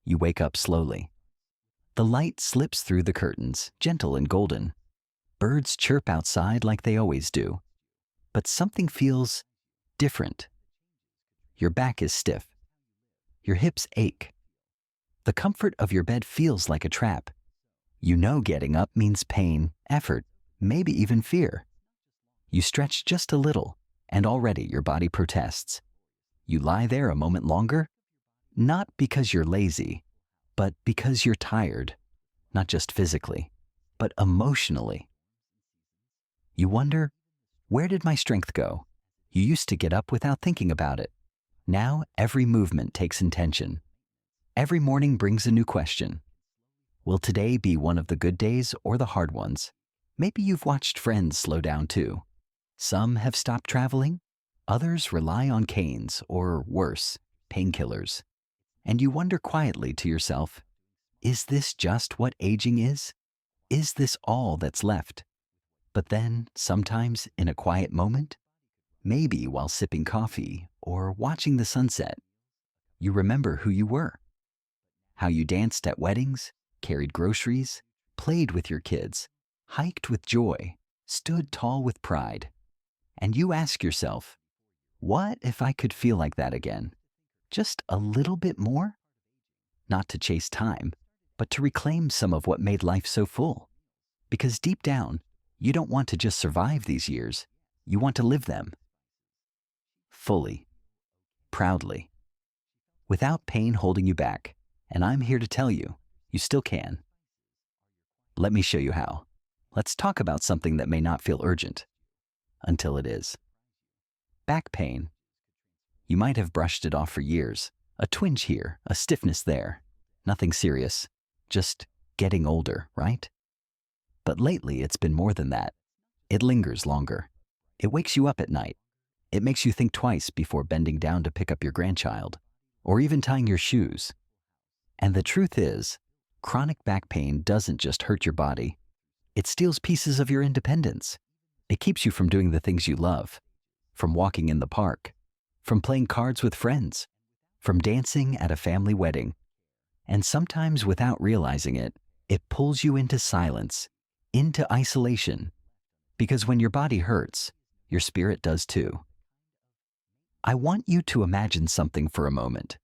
You wake up slowly. The light slips through the curtains, gentle and golden. Birds chirp outside like they always do. But something feels different. Your back is stiff. Your hips ache. The comfort of your bed feels like a trap. You know getting up means pain, effort, maybe even fear. You stretch just a little, and already your body protests. You lie there a moment longer, not because you're lazy, but because you're tired, not just physically, but emotionally. You wonder, where did my strength go? You used to get up without thinking about it. Now every movement takes intention. Every morning brings a new question. Will today be one of the good days or the hard ones? Maybe you've watched friends slow down too. Some have stopped traveling, others rely on canes or worse, painkillers. And you wonder quietly to yourself, is this just what aging is? Is this all that's left? But then, sometimes in a quiet moment, maybe while sipping coffee or watching the sunset, you remember who you were. How you danced at weddings, carried groceries, played with your kids, hiked with joy, stood tall with pride. And you ask yourself, what if I could feel like that again? Just a little bit more? Not to chase time, but to reclaim some of what made life so full. Because deep down, you don't want to just survive these years, you want to live them. Fully. Proudly. Without pain holding you back, and I'm here to tell you, you still can. Let me show you how. Let's talk about something that may not feel urgent, until it is. Back pain. You might have brushed it off for years. A twinge here, a stiffness there. Nothing serious, just getting older, right? But lately it's been more than that. It lingers longer. It wakes you up at night. It makes you think twice before bending down to pick up your grandchild, or even tying your shoes. And the truth is, chronic back pain doesn't just hurt your body. It steals pieces of your independence. It keeps you from doing the things you love, from walking in the park, from playing cards with friends, from dancing at a family wedding. And sometimes without realizing it, it pulls you into silence, into isolation. Because when your body hurts, your spirit does too. I want you to imagine something for a moment.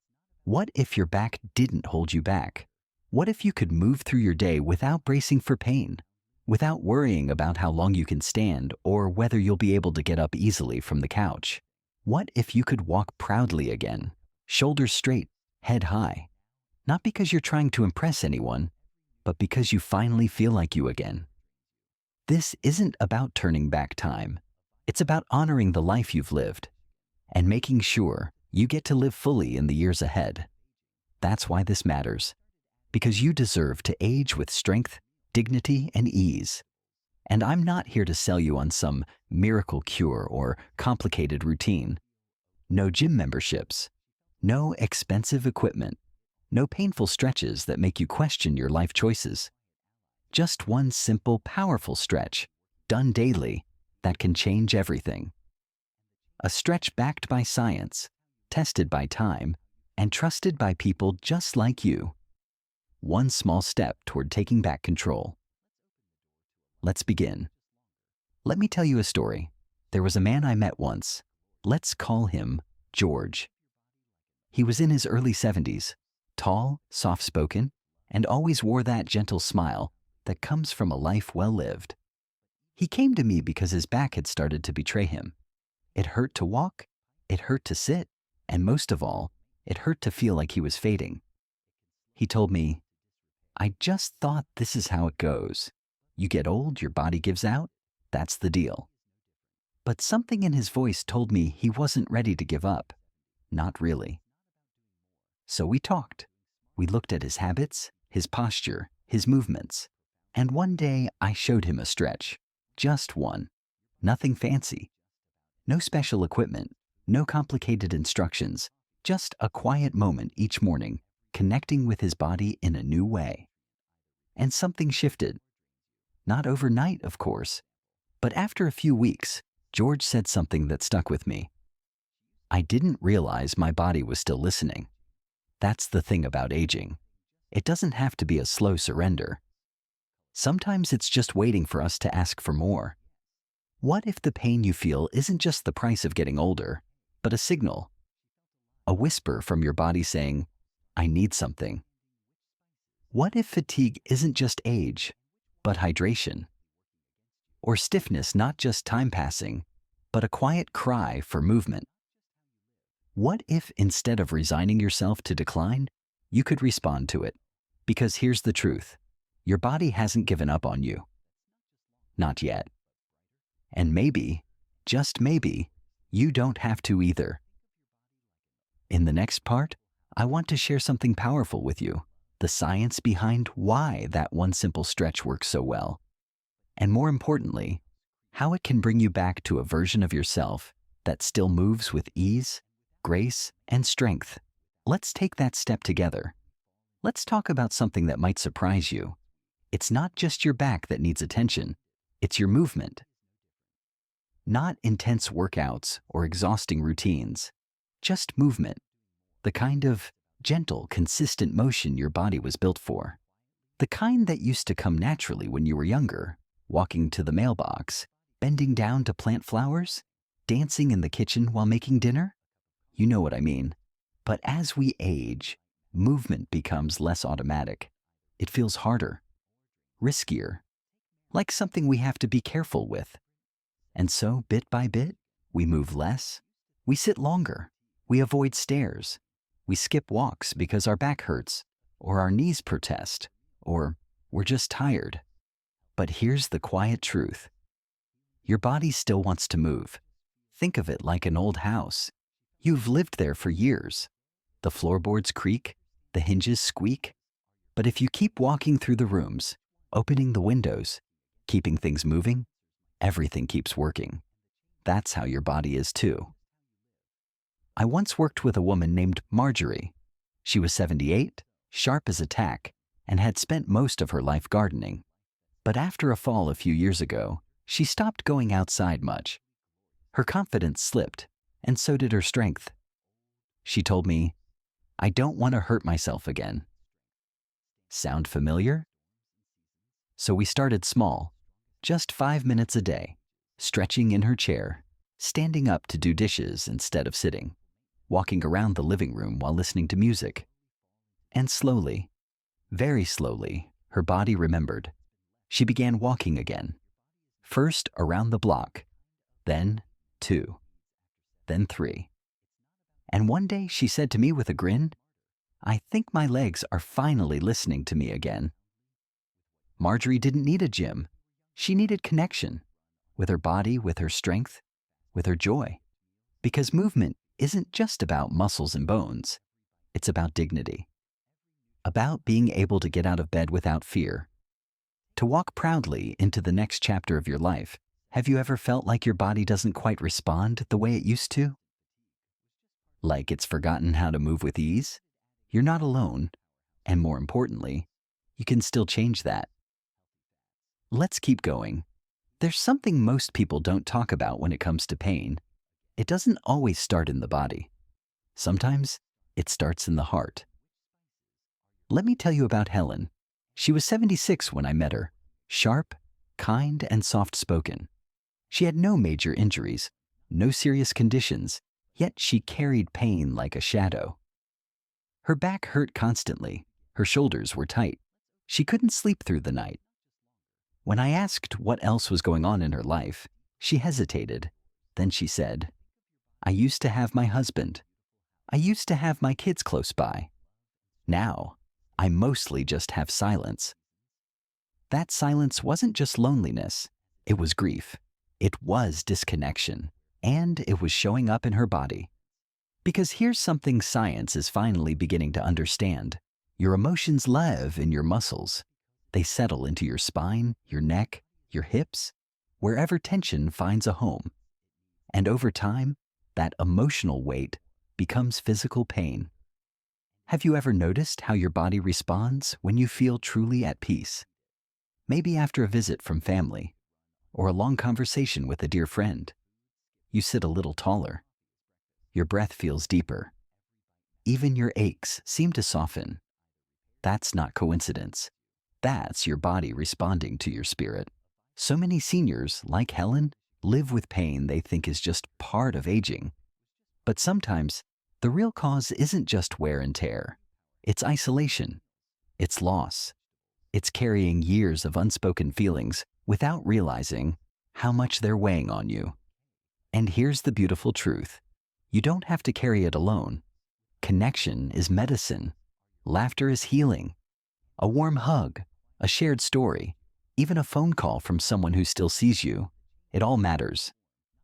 What if your back didn't hold you back? What if you could move through your day without bracing for pain, without worrying about how long you can stand or whether you'll be able to get up easily from the couch? What if you could walk proudly again, shoulders straight, head high? Not because you're trying to impress anyone, but because you finally feel like you again. This isn't about turning back time. It's about honoring the life you've lived and making sure you get to live fully in the years ahead. That's why this matters, because you deserve to age with strength, dignity, and ease. And I'm not here to sell you on some miracle cure or complicated routine. No gym memberships, no expensive equipment, no painful stretches that make you question your life choices. Just one simple, powerful stretch, done daily, that can change everything. A stretch backed by science, tested by time, and trusted by people just like you. One small step toward taking back control. Let's begin. Let me tell you a story. There was a man I met once. Let's call him George. He was in his early 70s, tall, soft-spoken, and always wore that gentle smile that comes from a life well lived. He came to me because his back had started to betray him. It hurt to walk, it hurt to sit, and most of all, it hurt to feel like he was fading. He told me, "I just thought this is how it goes. You get old, your body gives out, that's the deal." But something in his voice told me he wasn't ready to give up. Not really. So we talked. We looked at his habits, his posture, his movements. And one day I showed him a stretch. Just one. Nothing fancy. No special equipment, no complicated instructions, just a quiet moment each morning, connecting with his body in a new way. And something shifted. Not overnight, of course, but after a few weeks, George said something that stuck with me. I didn't realize my body was still listening. That's the thing about aging. It doesn't have to be a slow surrender. Sometimes it's just waiting for us to ask for more. What if the pain you feel isn't just the price of getting older, but a signal? A whisper from your body saying, I need something. What if fatigue isn't just age, but hydration? Or stiffness not just time passing, but a quiet cry for movement? What if instead of resigning yourself to decline, you could respond to it? Because here's the truth. Your body hasn't given up on you. Not yet. And maybe, just maybe, you don't have to either. In the next part, I want to share something powerful with you, the science behind why that one simple stretch works so well. And more importantly, how it can bring you back to a version of yourself that still moves with ease, grace, and strength. Let's take that step together. Let's talk about something that might surprise you. It's not just your back that needs attention, it's your movement. Not intense workouts or exhausting routines, just movement. The kind of gentle, consistent motion your body was built for. The kind that used to come naturally when you were younger, walking to the mailbox, bending down to plant flowers, dancing in the kitchen while making dinner. You know what I mean. But as we age, movement becomes less automatic. It feels harder, riskier, like something we have to be careful with. And so, bit by bit, we move less, we sit longer, we avoid stairs, we skip walks because our back hurts, or our knees protest, or we're just tired. But here's the quiet truth. Your body still wants to move. Think of it like an old house. You've lived there for years. The floorboards creak, the hinges squeak. But if you keep walking through the rooms, opening the windows, keeping things moving, everything keeps working. That's how your body is too. I once worked with a woman named Marjorie. She was 78, sharp as a tack, and had spent most of her life gardening. But after a fall a few years ago, she stopped going outside much. Her confidence slipped, and so did her strength. She told me, I don't want to hurt myself again. Sound familiar? So we started small, just 5 minutes a day, stretching in her chair, standing up to do dishes instead of sitting, walking around the living room while listening to music. And slowly, very slowly, her body remembered. She began walking again. First around the block, then 2, then 3. And one day she said to me with a grin, I think my legs are finally listening to me again. Marjorie didn't need a gym. She needed connection with her body, with her strength, with her joy. Because movement isn't just about muscles and bones. It's about dignity. About being able to get out of bed without fear. To walk proudly into the next chapter of your life. Have you ever felt like your body doesn't quite respond the way it used to? Like it's forgotten how to move with ease? You're not alone. And more importantly, you can still change that. Let's keep going. There's something most people don't talk about when it comes to pain. It doesn't always start in the body. Sometimes it starts in the heart. Let me tell you about Helen. She was 76 when I met her, sharp, kind, and soft-spoken. She had no major injuries, no serious conditions, yet she carried pain like a shadow. Her back hurt constantly, her shoulders were tight. She couldn't sleep through the night. When I asked what else was going on in her life, she hesitated. Then she said, I used to have my husband. I used to have my kids close by. Now, I mostly just have silence. That silence wasn't just loneliness, it was grief. It was disconnection, and it was showing up in her body. Because here's something science is finally beginning to understand. Your emotions live in your muscles. They settle into your spine, your neck, your hips, wherever tension finds a home. And over time, that emotional weight becomes physical pain. Have you ever noticed how your body responds when you feel truly at peace? Maybe after a visit from family, or a long conversation with a dear friend. You sit a little taller. Your breath feels deeper. Even your aches seem to soften. That's not coincidence. That's your body responding to your spirit. So many seniors, like Helen, live with pain they think is just part of aging. But sometimes, the real cause isn't just wear and tear. It's isolation. It's loss. It's carrying years of unspoken feelings without realizing how much they're weighing on you. And here's the beautiful truth. You don't have to carry it alone. Connection is medicine. Laughter is healing. A warm hug, a shared story, even a phone call from someone who still sees you, it all matters.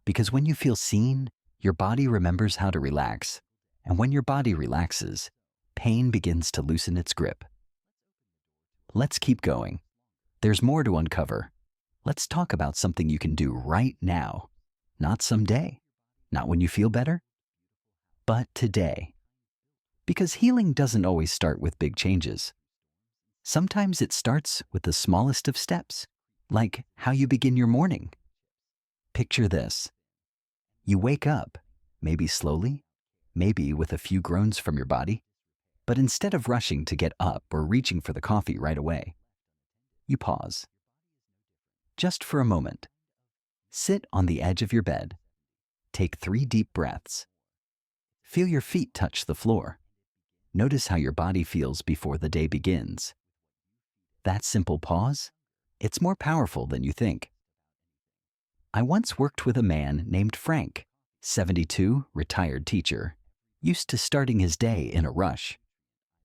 Because when you feel seen, your body remembers how to relax. And when your body relaxes, pain begins to loosen its grip. Let's keep going. There's more to uncover. Let's talk about something you can do right now. Not someday, not when you feel better, but today. Because healing doesn't always start with big changes. Sometimes it starts with the smallest of steps, like how you begin your morning. Picture this. You wake up, maybe slowly, maybe with a few groans from your body, but instead of rushing to get up or reaching for the coffee right away, you pause. Just for a moment. Sit on the edge of your bed. Take 3 deep breaths. Feel your feet touch the floor. Notice how your body feels before the day begins. That simple pause, it's more powerful than you think. I once worked with a man named Frank, 72, retired teacher, used to starting his day in a rush.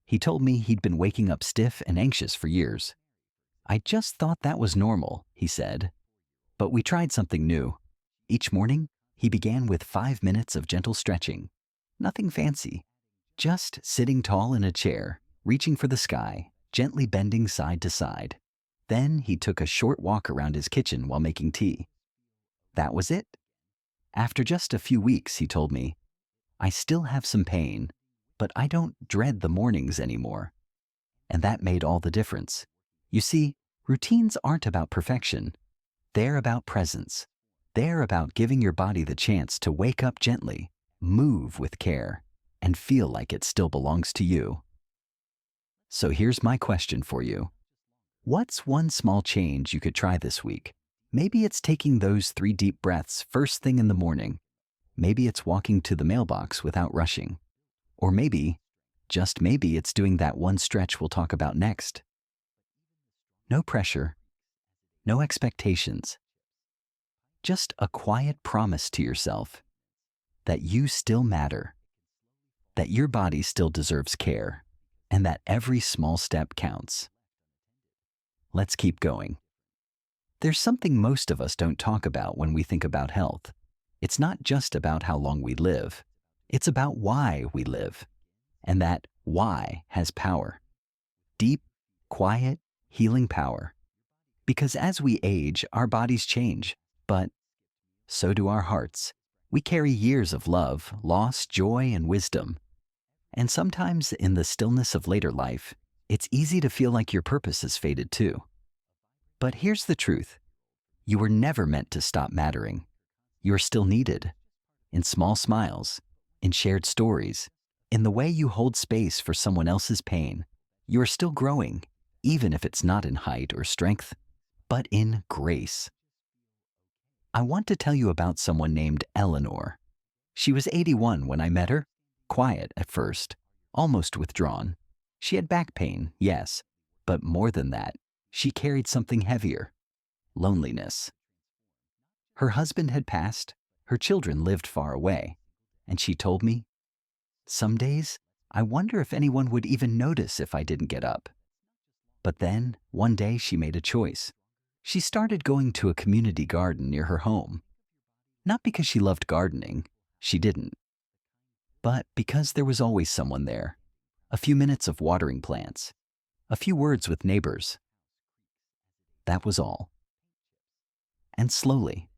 He told me he'd been waking up stiff and anxious for years. I just thought that was normal, he said. But we tried something new. Each morning, he began with 5 minutes of gentle stretching. Nothing fancy. Just sitting tall in a chair, reaching for the sky, gently bending side to side. Then he took a short walk around his kitchen while making tea. That was it. After just a few weeks, he told me, I still have some pain, but I don't dread the mornings anymore. And that made all the difference. You see, routines aren't about perfection. They're about presence. They're about giving your body the chance to wake up gently, move with care, and feel like it still belongs to you. So here's my question for you. What's one small change you could try this week? Maybe it's taking those 3 deep breaths first thing in the morning. Maybe it's walking to the mailbox without rushing. Or maybe, just maybe, it's doing that one stretch we'll talk about next. No pressure, no expectations. Just a quiet promise to yourself that you still matter, that your body still deserves care, and that every small step counts. Let's keep going. There's something most of us don't talk about when we think about health. It's not just about how long we live. It's about why we live. And that why has power. Deep, quiet, healing power. Because as we age, our bodies change, but so do our hearts. We carry years of love, loss, joy, and wisdom. And sometimes in the stillness of later life, it's easy to feel like your purpose has faded too. But here's the truth. You were never meant to stop mattering. You're still needed. In small smiles, in shared stories, in the way you hold space for someone else's pain. You're still growing, even if it's not in height or strength, but in grace. I want to tell you about someone named Eleanor. She was 81 when I met her, quiet at first, almost withdrawn. She had back pain, yes, but more than that, she carried something heavier: loneliness. Her husband had passed, her children lived far away, and she told me, some days, I wonder if anyone would even notice if I didn't get up. But then, one day she made a choice. She started going to a community garden near her home. Not because she loved gardening, she didn't. But because there was always someone there. A few minutes of watering plants. A few words with neighbors. That was all. And slowly,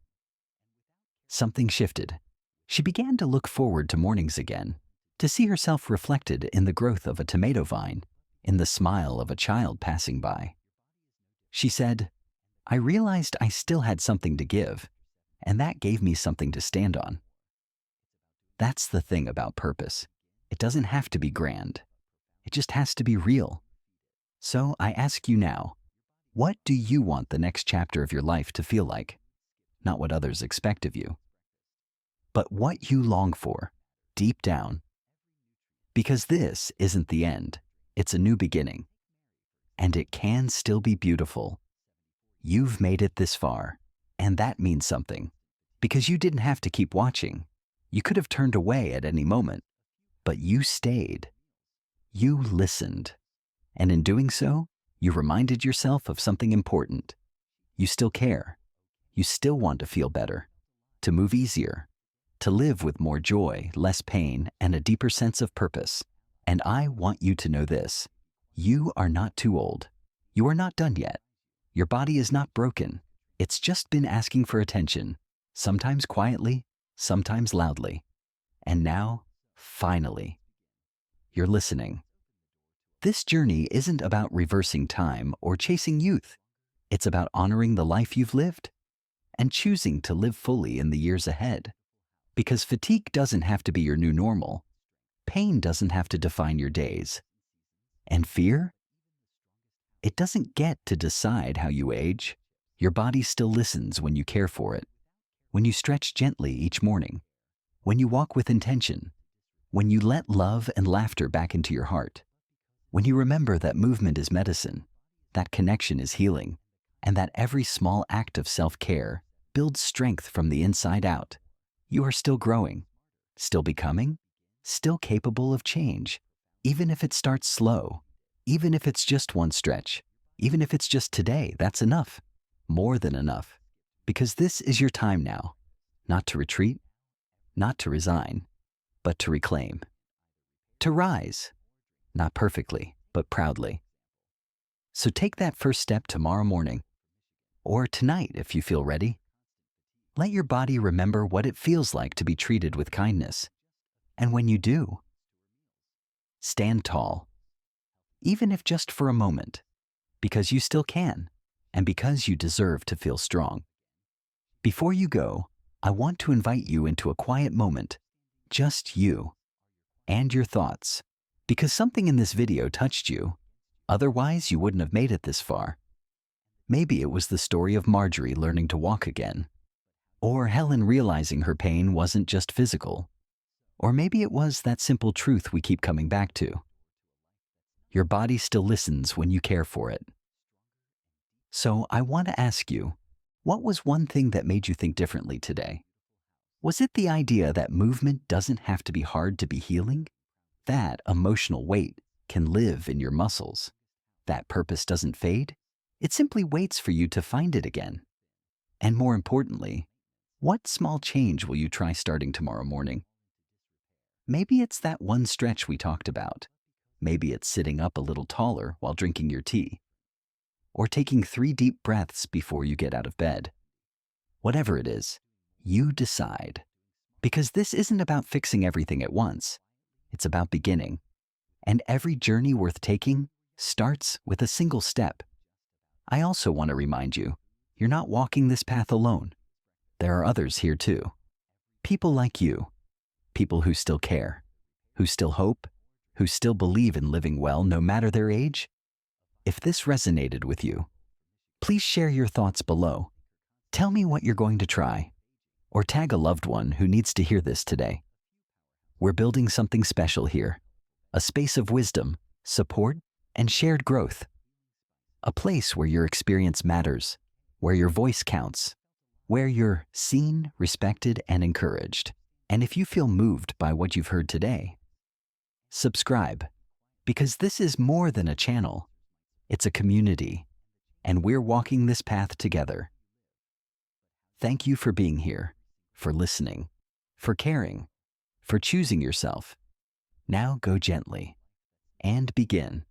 something shifted. She began to look forward to mornings again, to see herself reflected in the growth of a tomato vine, in the smile of a child passing by. She said, I realized I still had something to give, and that gave me something to stand on. That's the thing about purpose. It doesn't have to be grand. It just has to be real. So I ask you now, what do you want the next chapter of your life to feel like? Not what others expect of you, but what you long for, deep down. Because this isn't the end, it's a new beginning. And it can still be beautiful. You've made it this far, and that means something. Because you didn't have to keep watching. You could have turned away at any moment, but you stayed. You listened. And in doing so, you reminded yourself of something important. You still care. You still want to feel better, to move easier, to live with more joy, less pain, and a deeper sense of purpose. And I want you to know this. You are not too old. You are not done yet. Your body is not broken. It's just been asking for attention, sometimes quietly, sometimes loudly. And now, finally, you're listening. This journey isn't about reversing time or chasing youth. It's about honoring the life you've lived and choosing to live fully in the years ahead. Because fatigue doesn't have to be your new normal. Pain doesn't have to define your days. And fear? It doesn't get to decide how you age. Your body still listens when you care for it, when you stretch gently each morning, when you walk with intention, when you let love and laughter back into your heart, when you remember that movement is medicine, that connection is healing, and that every small act of self-care builds strength from the inside out. You are still growing, still becoming, still capable of change, even if it starts slow, even if it's just one stretch, even if it's just today. That's enough, more than enough, because this is your time now, not to retreat, not to resign, but to reclaim, to rise, not perfectly, but proudly. So take that first step tomorrow morning, or tonight if you feel ready. Let your body remember what it feels like to be treated with kindness. And when you do, stand tall, even if just for a moment, because you still can, and because you deserve to feel strong. Before you go, I want to invite you into a quiet moment, just you and your thoughts, because something in this video touched you. Otherwise, you wouldn't have made it this far. Maybe it was the story of Marjorie learning to walk again, or Helen realizing her pain wasn't just physical, or maybe it was that simple truth we keep coming back to. Your body still listens when you care for it. So I want to ask you, what was one thing that made you think differently today? Was it the idea that movement doesn't have to be hard to be healing? That emotional weight can live in your muscles? That purpose doesn't fade? It simply waits for you to find it again. And more importantly, what small change will you try starting tomorrow morning? Maybe it's that one stretch we talked about. Maybe it's sitting up a little taller while drinking your tea, or taking 3 deep breaths before you get out of bed. Whatever it is, you decide. Because this isn't about fixing everything at once. It's about beginning. And every journey worth taking starts with a single step. I also want to remind you, you're not walking this path alone. There are others here too. People like you. People who still care, who still hope, who still believe in living well no matter their age. If this resonated with you, please share your thoughts below. Tell me what you're going to try, or tag a loved one who needs to hear this today. We're building something special here, a space of wisdom, support, and shared growth. A place where your experience matters, where your voice counts, where you're seen, respected, and encouraged. And if you feel moved by what you've heard today, subscribe, because this is more than a channel. It's a community, and we're walking this path together. Thank you for being here, for listening, for caring, for choosing yourself. Now go gently and begin.